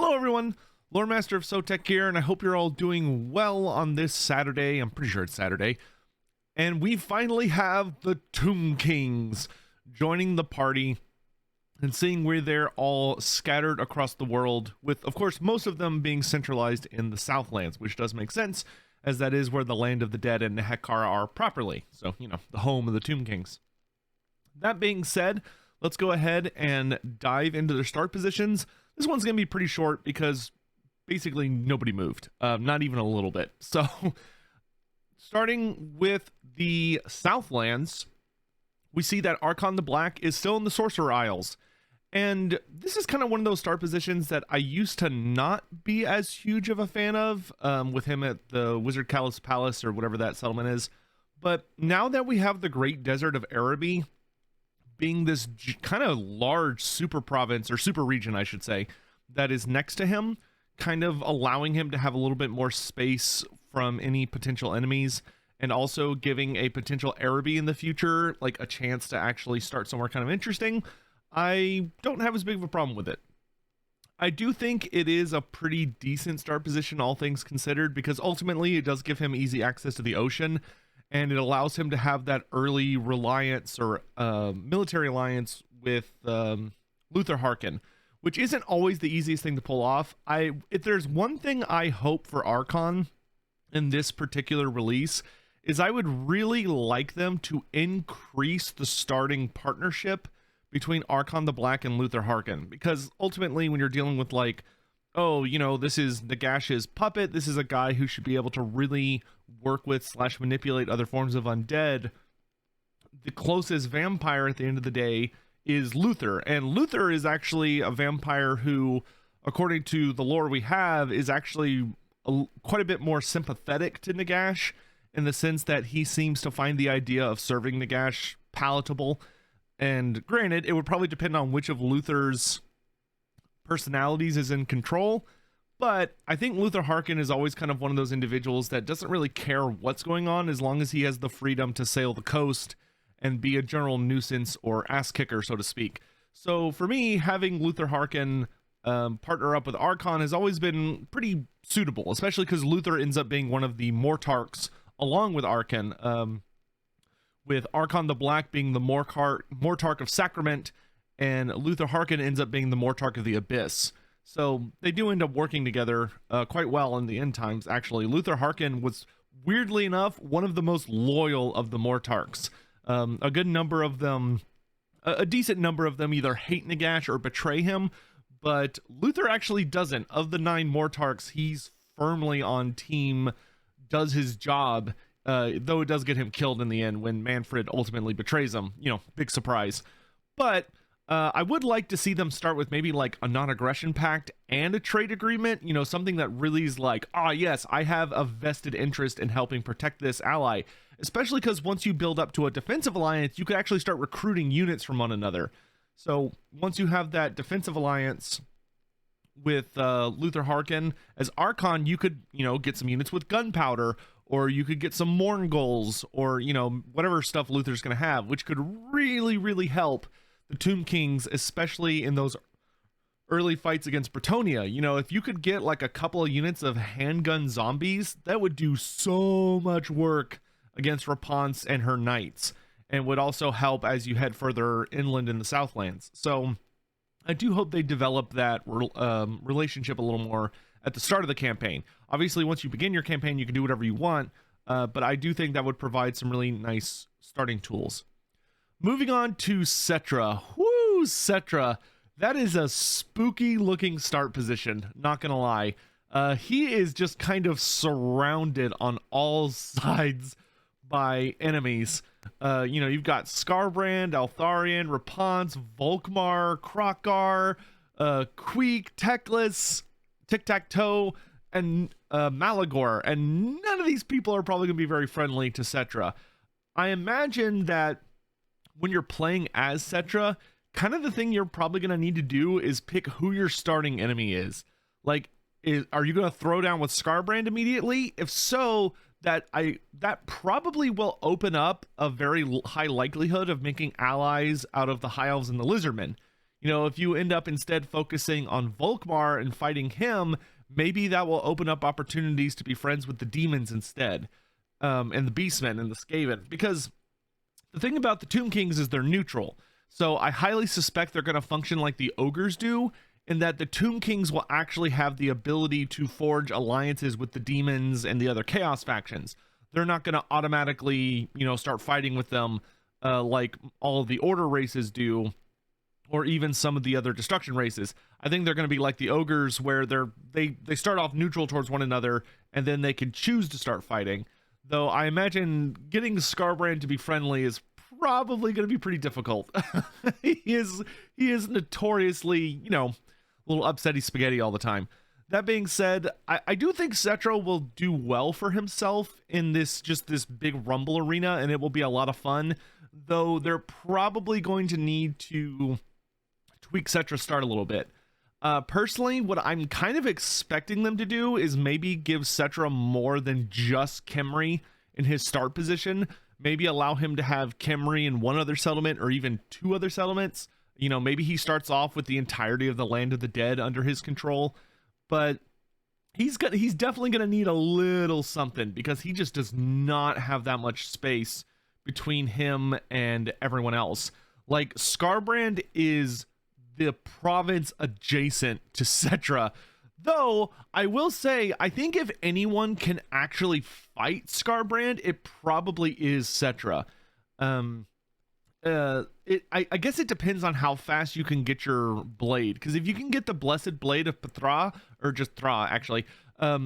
Hello everyone, Loremaster of Sotek here, and I hope you're all doing well on this Saturday. I'm pretty sure it's Saturday. And we finally have the Tomb Kings joining the party and seeing where they're all scattered across the world, with, of course, most of them being centralized in the Southlands, which does make sense, as that is where the Land of the Dead and Hekara are properly. So, you know, the home of the Tomb Kings. That being said, let's go ahead and dive into their start positions. This one's going to be pretty short because basically nobody moved, not even a little bit. So starting with the Southlands, we see that Archon the Black is still in the Sorcerer Isles. And this is kind of one of those start positions that I used to not be as huge of a fan of, with him at the Wizard Callus Palace or whatever that settlement is. But now that we have the Great Desert of Araby being this kind of large super province, or super region, I should say, that is next to him, kind of allowing him to have a little bit more space from any potential enemies, and also giving a potential Araby in the future, like a chance to actually start somewhere kind of interesting, I don't have as big of a problem with it. I do think it is a pretty decent start position, all things considered, because ultimately it does give him easy access to the ocean, and it allows him to have that early reliance or military alliance with Luther Harkin, which isn't always the easiest thing to pull off. If there's one thing I hope for Archon in this particular release, is I would really like them to increase the starting partnership between Archon the Black and Luther Harkin, because ultimately when you're dealing with, like, oh, you know, this is Nagash's puppet, this is a guy who should be able to really work with / manipulate other forms of undead, the closest vampire at the end of the day is Luther. And Luther is actually a vampire who, according to the lore we have, is actually quite a bit more sympathetic to Nagash, in the sense that he seems to find the idea of serving Nagash palatable. And granted, it would probably depend on which of Luther's personalities is in control, but I think Luther Harkin is always kind of one of those individuals that doesn't really care what's going on, as long as he has the freedom to sail the coast and be a general nuisance or ass kicker, so to speak. So for me, having Luther Harkin partner up with Archon has always been pretty suitable, especially because Luther ends up being one of the Mortarchs along with Archon, with Archon the Black being the Mortarch of Sacrament, and Luther Harkin ends up being the Mortarch of the Abyss. So they do end up working together quite well in the end times, actually. Luther Harkin was, weirdly enough, one of the most loyal of the Mortarchs. A good number of them, a decent number of them either hate Nagash or betray him, but Luther actually doesn't. Of the 9 Mortarchs, he's firmly on team, does his job, though it does get him killed in the end when Manfred ultimately betrays him. You know, big surprise. But I would like to see them start with maybe like a non-aggression pact and a trade agreement, you know, something that really is like, ah, yes, I have a vested interest in helping protect this ally, especially because once you build up to a defensive alliance, you could actually start recruiting units from one another. So once you have that defensive alliance with Luther Harkin as Archon, you could, you know, get some units with gunpowder, or you could get some Mourngulls, or, you know, whatever stuff Luther's going to have, which could really, really help the Tomb Kings, especially in those early fights against Bretonnia. You know, if you could get like a couple of units of handgun zombies, that would do so much work against Rapunzel and her knights, and would also help as you head further inland in the Southlands. So I do hope they develop that relationship a little more at the start of the campaign. Obviously, once you begin your campaign, you can do whatever you want, but I do think that would provide some really nice starting tools. Moving on to Cetra. Woo, Cetra. That is a spooky looking start position, not gonna lie. He is just kind of surrounded on all sides by enemies. You know, you've got Scarbrand, Altharion, Rapunzel, Volkmar, Krokgar, Queek, Teclis, Tic-Tac-Toe, and Malagor, and none of these people are probably gonna be very friendly to Cetra. I imagine that when you're playing as Cetra, kind of the thing you're probably going to need to do is pick who your starting enemy is. Like, are you going to throw down with Scarbrand immediately? If so, that probably will open up a very high likelihood of making allies out of the High Elves and the Lizardmen. You know, if you end up instead focusing on Volkmar and fighting him, maybe that will open up opportunities to be friends with the demons instead, and the beastmen and the Skaven. Because the thing about the Tomb Kings is they're neutral. So I highly suspect they're going to function like the ogres do, in that the Tomb Kings will actually have the ability to forge alliances with the demons and the other chaos factions. They're not going to automatically, you know, start fighting with them like all of the order races do, or even some of the other destruction races. I think they're going to be like the ogres, where they start off neutral towards one another, and then they can choose to start fighting. Though I imagine getting Scarbrand to be friendly is probably going to be pretty difficult. he is notoriously, you know, a little upsetty spaghetti all the time. That being said, I do think Cetro will do well for himself in this big rumble arena, and it will be a lot of fun. Though they're probably going to need to tweak Cetra's start a little bit. Personally, what I'm kind of expecting them to do is maybe give Cetra more than just Khemri in his start position. Maybe allow him to have Khemri in one other settlement, or even 2 other settlements. You know, maybe he starts off with the entirety of the Land of the Dead under his control. But he's definitely going to need a little something, because he just does not have that much space between him and everyone else. Like, Scarbrand is the province adjacent to Cetra. Though, I will say, I think if anyone can actually fight Scarbrand, it probably is Cetra. I guess it depends on how fast you can get your blade. Because if you can get the Blessed Blade of Pthra, or just Thra, actually,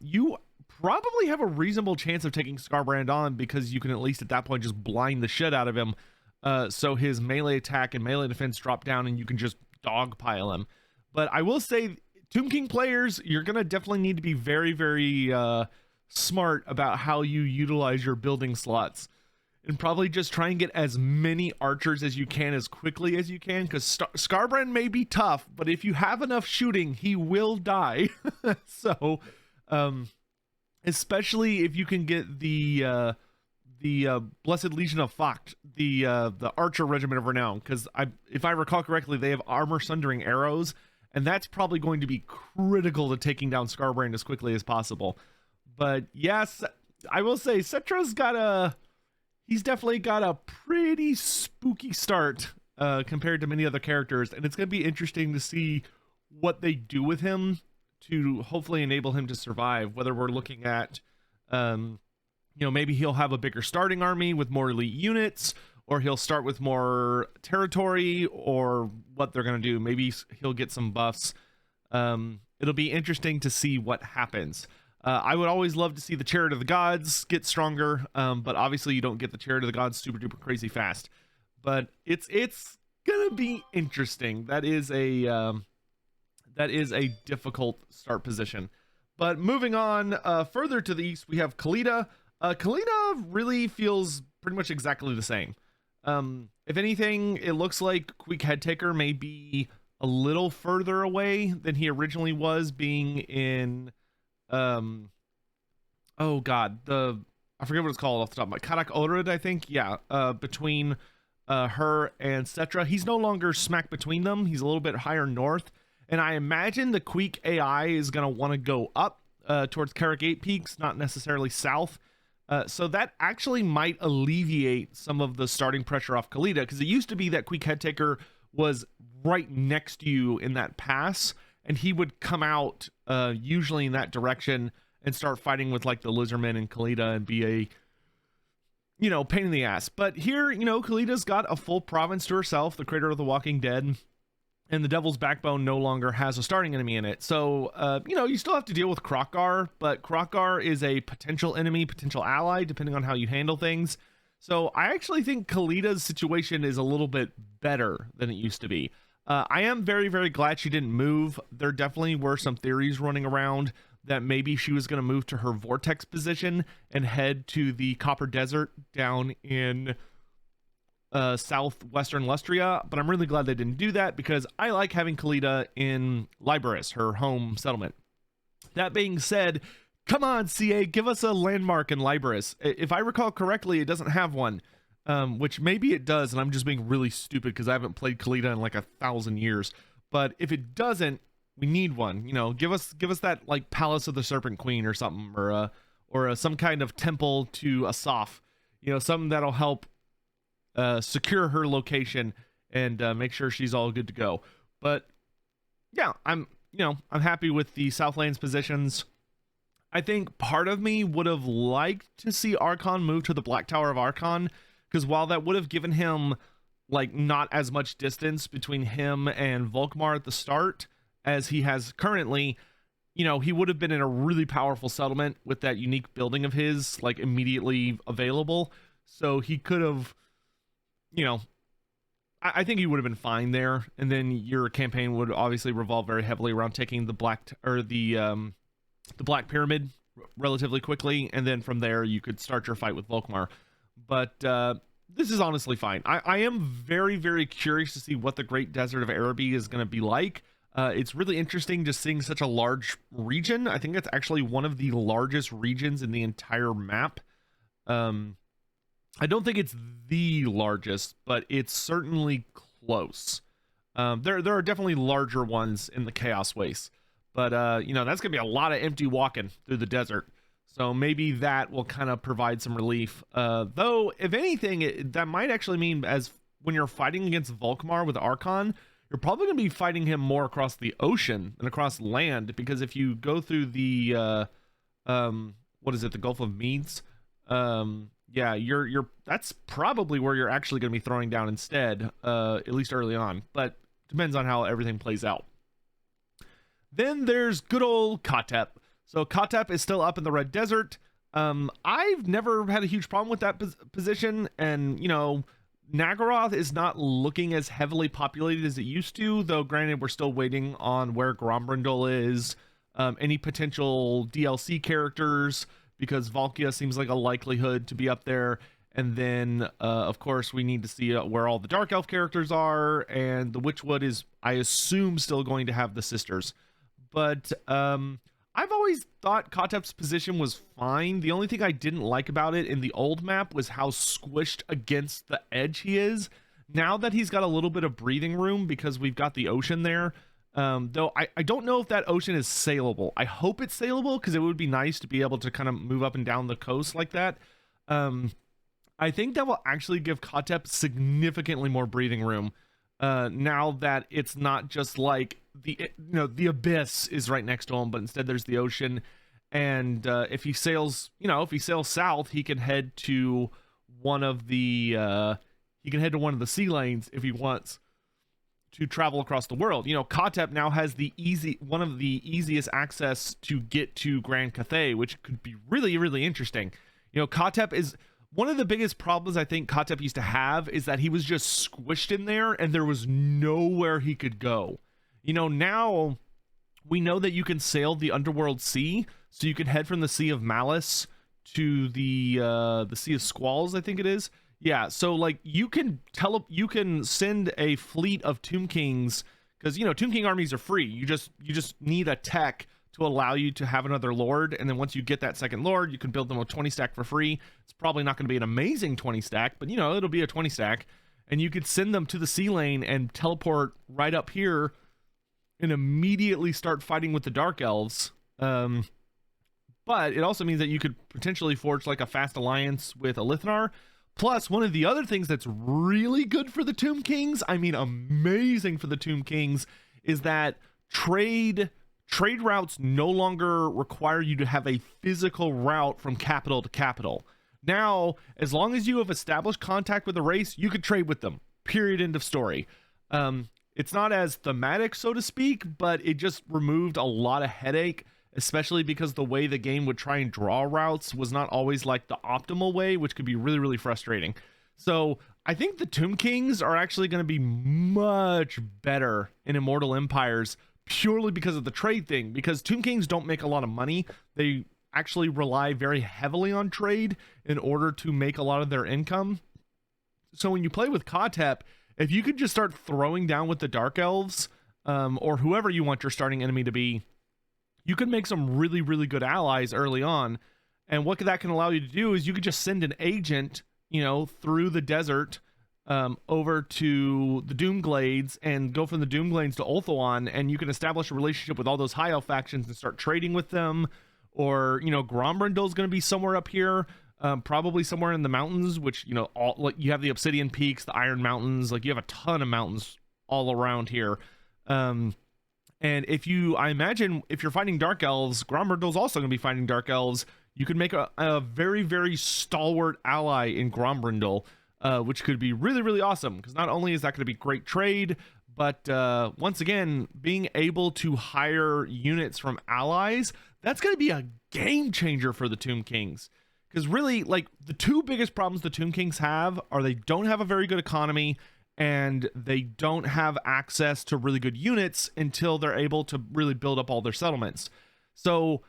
you probably have a reasonable chance of taking Scarbrand on, because you can at least at that point just blind the shit out of him. So his melee attack and melee defense drop down, and you can just dogpile him. But I will say, Tomb King players, you're going to definitely need to be very, very smart about how you utilize your building slots. And probably just try and get as many archers as you can as quickly as you can, because Scarbrand may be tough, but if you have enough shooting, he will die. So, especially if you can get the Blessed Legion of Facht, the Archer Regiment of Renown, because if I recall correctly, they have armor sundering arrows, and that's probably going to be critical to taking down Scarbrand as quickly as possible. But yes, I will say Cetra's he's definitely got a pretty spooky start compared to many other characters, and it's going to be interesting to see what they do with him to hopefully enable him to survive. Whether we're looking at, you know, maybe he'll have a bigger starting army with more elite units, or he'll start with more territory, or what they're going to do. Maybe he'll get some buffs. It'll be interesting to see what happens. I would always love to see the Chariot of the Gods get stronger, but obviously you don't get the Chariot of the Gods super duper crazy fast. But it's gonna be interesting. That is a difficult start position. But moving on further to the east, we have Khalida. Khalida really feels pretty much exactly the same. If anything, it looks like Queek Headtaker may be a little further away than he originally was, being in oh god, I forget what it's called off the top of my Karak Orud, I think. Yeah, between her and Cetra. He's no longer smack between them. He's a little bit higher north, and I imagine the Queek AI is going to want to go up towards Karak 8 Peaks, not necessarily south. So that actually might alleviate some of the starting pressure off Khalida, because it used to be that Queek Headtaker was right next to you in that pass, and he would come out usually in that direction and start fighting with like the Lizardmen and Khalida and be a, you know, pain in the ass. But here, you know, Khalida's got a full province to herself, the Crater of the Walking Dead, and the Devil's Backbone no longer has a starting enemy in it. So, you know, you still have to deal with Krokgar, but Krokgar is a potential enemy, potential ally, depending on how you handle things. So I actually think Khalida's situation is a little bit better than it used to be. I am very, very glad she didn't move. There definitely were some theories running around that maybe she was going to move to her Vortex position and head to the Copper Desert down in southwestern Lustria, but I'm really glad they didn't do that, because I like having Khalida in Liberis, her home settlement. That being said, come on, CA, give us a landmark in Liberis. If I recall correctly, it doesn't have one. which maybe it does, and I'm just being really stupid because I haven't played Kalita in like 1,000 years. But if it doesn't, we need one. You know, give us that like Palace of the Serpent Queen or something, or some kind of temple to Asaf. You know, something that'll help secure her location and make sure she's all good to go. But yeah, I'm happy with the Southlands positions. I think part of me would have liked to see Archon move to the Black Tower of Archon, because while that would have given him like not as much distance between him and Volkmar at the start as he has currently, you know, he would have been in a really powerful settlement with that unique building of his like immediately available. So he could have, you know, I think he would have been fine there. And then your campaign would obviously revolve very heavily around taking the Black Pyramid relatively quickly, and then from there you could start your fight with Volkmar. But this is honestly fine. I am very, very curious to see what the Great Desert of Araby is going to be like. It's really interesting just seeing such a large region. I think it's actually one of the largest regions in the entire map. I don't think it's the largest, but it's certainly close. There are definitely larger ones in the Chaos Waste. But, you know, that's going to be a lot of empty walking through the desert. So maybe that will kind of provide some relief. Though, if anything, that might actually mean as when you're fighting against Volkmar with Archon, you're probably going to be fighting him more across the ocean than across land. Because if you go through the, what is it, the Gulf of Meads? Yeah, that's probably where you're actually going to be throwing down instead, at least early on. But depends on how everything plays out. Then there's good old Katep. So Katep is still up in the Red Desert. I've never had a huge problem with that position. And, you know, Nagaroth is not looking as heavily populated as it used to, though granted we're still waiting on where Grombrindal is, any potential DLC characters, because Valkia seems like a likelihood to be up there. And then, of course, we need to see where all the Dark Elf characters are, and the Witchwood is, I assume, still going to have the sisters. But I've always thought Katep's position was fine. The only thing I didn't like about it in the old map was how squished against the edge he is. Now that he's got a little bit of breathing room because we've got the ocean there, though I don't know if that ocean is sailable. I hope it's sailable because it would be nice to be able to kind of move up and down the coast like that. I think that will actually give Katep significantly more breathing room. Now that it's not just like the abyss is right next to him, but instead there's the ocean. And if he sails south, he can head to one of the sea lanes if he wants to travel across the world. You know, Katep now has one of the easiest access to get to Grand Cathay, which could be really, really interesting. You know, Katep is one of the biggest problems I think Katep used to have is that he was just squished in there and there was nowhere he could go. You know, now we know that you can sail the Underworld Sea, so you can head from the Sea of Malice to the Sea of Squalls, I think it is. Yeah, so like you can send a fleet of Tomb Kings, because you know Tomb King armies are free. You just need a tech to allow you to have another lord, and then once you get that second lord, you can build them a 20 stack for free. It's probably not going to be an amazing 20 stack, but you know it'll be a 20 stack, and you could send them to the sea lane and teleport right up here and immediately start fighting with the Dark Elves. But it also means that you could potentially forge like a fast alliance with Elithnar. Plus, one of the other things that's really good for the Tomb Kings, I mean amazing for the Tomb Kings, is that trade routes no longer require you to have a physical route from capital to capital. Now, as long as you have established contact with a race, you could trade with them. Period. End of story. It's not as thematic, so to speak, but it just removed a lot of headache, especially because the way the game would try and draw routes was not always like the optimal way, which could be really, really frustrating. So I think the Tomb Kings are actually going to be much better in Immortal Empires purely because of the trade thing, because Tomb Kings don't make a lot of money. They actually rely very heavily on trade in order to make a lot of their income. So when you play with Katep, if you could just start throwing down with the Dark Elves, or whoever you want your starting enemy to be, you could make some really, really good allies early on. And what that can allow you to do is you could just send an agent, through the desert over to the Doomglades and go from the Doomglades to Ulthuan, and you can establish a relationship with all those high elf factions and start trading with them. Or Grombrindal is going to be somewhere up here, probably somewhere in the mountains, which you have the Obsidian Peaks, the Iron Mountains, like you have a ton of mountains all around here. And I imagine if you're fighting Dark Elves, Grombrindal's also going to be fighting Dark Elves. You could make a very, very stalwart ally in Grombrindal, which could be really, really awesome, because not only is that going to be great trade, but once again, being able to hire units from allies, that's going to be a game changer for the Tomb Kings. Because really, like, the two biggest problems the Tomb Kings have are they don't have a very good economy, and they don't have access to really good units until they're able to really build up all their settlements. So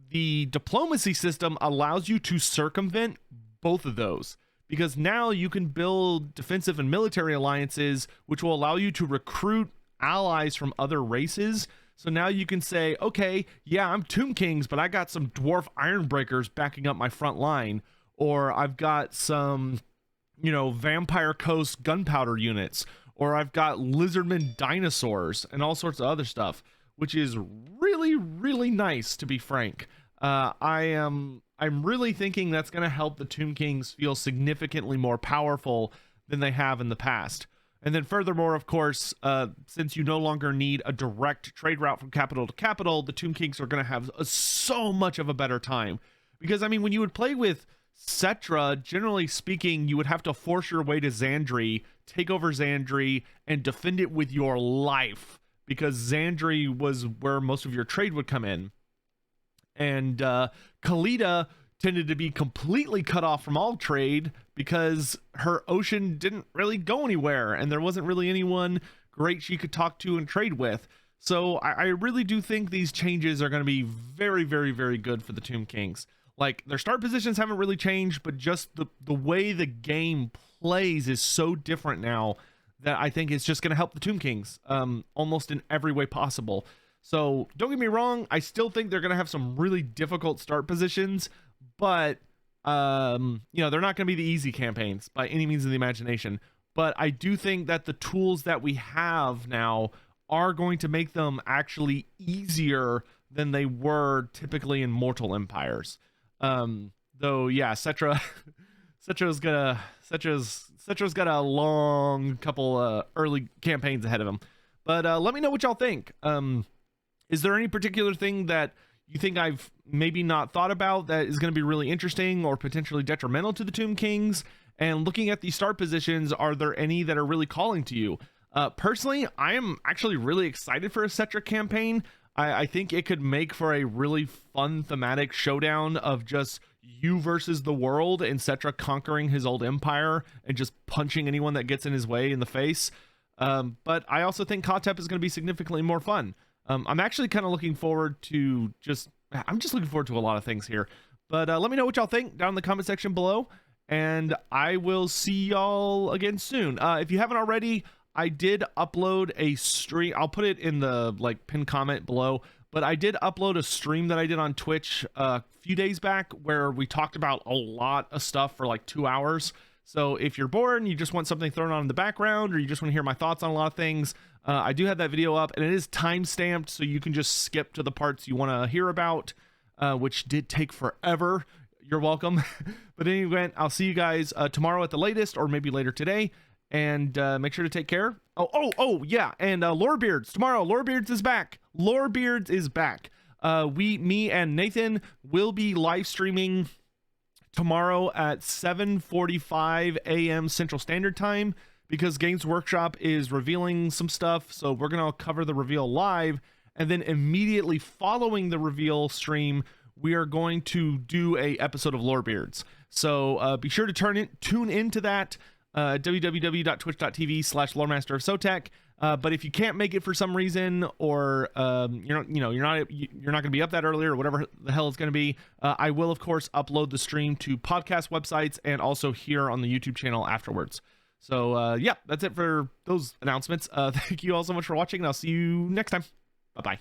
the diplomacy system allows you to circumvent both of those, because now you can build defensive and military alliances, which will allow you to recruit allies from other races. So now you can say, okay, yeah, I'm Tomb Kings, but I got some dwarf Ironbreakers backing up my front line, or I've got some, Vampire Coast gunpowder units, or I've got Lizardman dinosaurs and all sorts of other stuff, which is really, really nice, to be frank. I'm really thinking that's going to help the Tomb Kings feel significantly more powerful than they have in the past. And then furthermore, of course, since you no longer need a direct trade route from capital to capital, the Tomb Kings are going to have so much of a better time. Because, I mean, when you would play with Cetra, generally speaking, you would have to force your way to Xandri, take over Xandri, and defend it with your life, because Xandri was where most of your trade would come in. And Khalida tended to be completely cut off from all trade because her ocean didn't really go anywhere, and there wasn't really anyone great she could talk to and trade with. So I really do think these changes are going to be very, very, very good for the Tomb Kings. Like, their start positions haven't really changed, but just the way the game plays is so different now that I think it's just going to help the Tomb Kings almost in every way possible. So don't get me wrong, I still think they're going to have some really difficult start positions, but they're not going to be the easy campaigns by any means of the imagination. But I do think that the tools that we have now are going to make them actually easier than they were typically in mortal empires. Though, yeah, Cetra's got a long couple early campaigns ahead of him. But let me know what y'all think. Is there any particular thing that you think I've maybe not thought about that is going to be really interesting or potentially detrimental to the Tomb Kings? And looking at these start positions, are there any that are really calling to you? Personally, I am actually really excited for a Cetra campaign. I think it could make for a really fun thematic showdown of just you versus the world, and Cetra conquering his old empire and just punching anyone that gets in his way in the face. But I also think Katep is going to be significantly more fun. I'm actually kind of looking forward to I'm just looking forward to a lot of things here. But let me know what y'all think down in the comment section below, and I will see y'all again soon. If you haven't already, I did upload a stream. I'll put it in the pinned comment below, but I did upload a stream that I did on Twitch a few days back where we talked about a lot of stuff for 2 hours. So if you're bored and you just want something thrown on in the background, or you just want to hear my thoughts on a lot of things, I do have that video up, and it is time stamped, so you can just skip to the parts you want to hear about, which did take forever. You're welcome. But anyway, I'll see you guys tomorrow at the latest, or maybe later today. And make sure to take care. Oh, yeah. And Lorebeards tomorrow. Lorebeards is back. Lorebeards is back. Me and Nathan will be live streaming tomorrow at 7:45 a.m. Central Standard Time, because Games Workshop is revealing some stuff. So we're going to cover the reveal live, and then immediately following the reveal stream, we are going to do a episode of Lorebeards. So be sure to tune into that. www.twitch.tv/Loremaster of Sotek. But if you can't make it for some reason, or you're not going to be up that early, or whatever the hell it's going to be, I will of course upload the stream to podcast websites and also here on the YouTube channel afterwards. So yeah, that's it for those announcements. Thank you all so much for watching, and I'll see you next time. Bye bye.